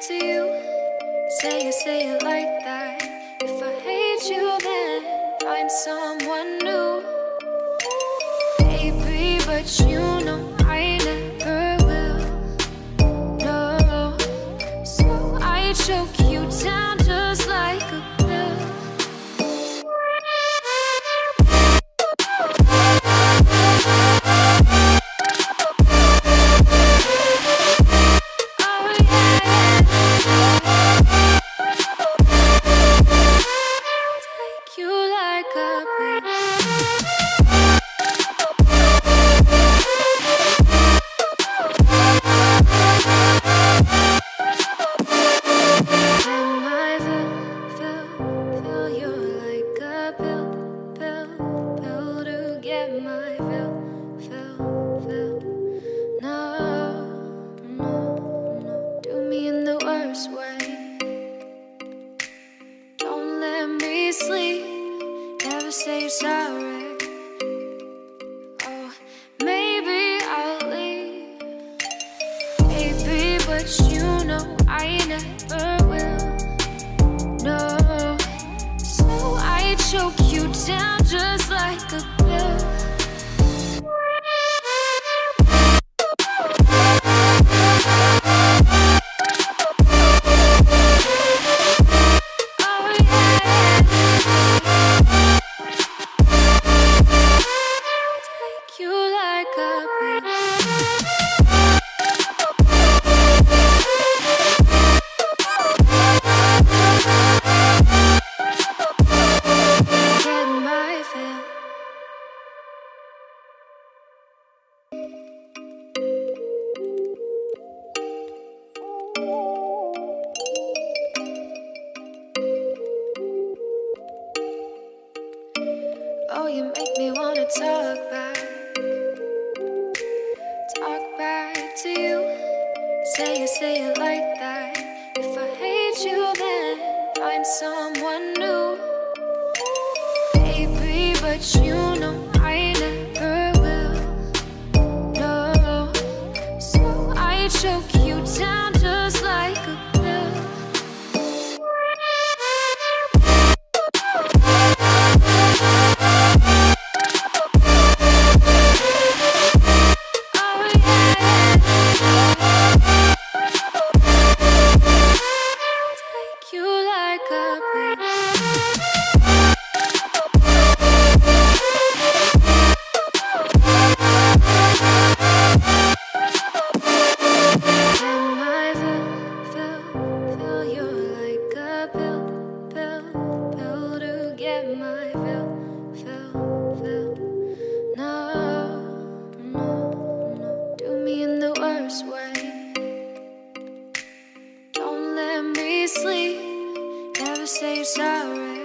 to you. Say it like that. If I hate you, then find someone new. Baby, but you know I never will. No, so I choke you down just like a pill. Say you're sorry. Oh, maybe I'll leave. Baby, but you know I never will. No, so I choke you down just like a pill. Oh, you make me wanna talk back to you. Say it like that. If I hate you, then find someone new. Baby, but you know I never will. No, so I choke you down just like a pill. Sleep, never say you're sorry.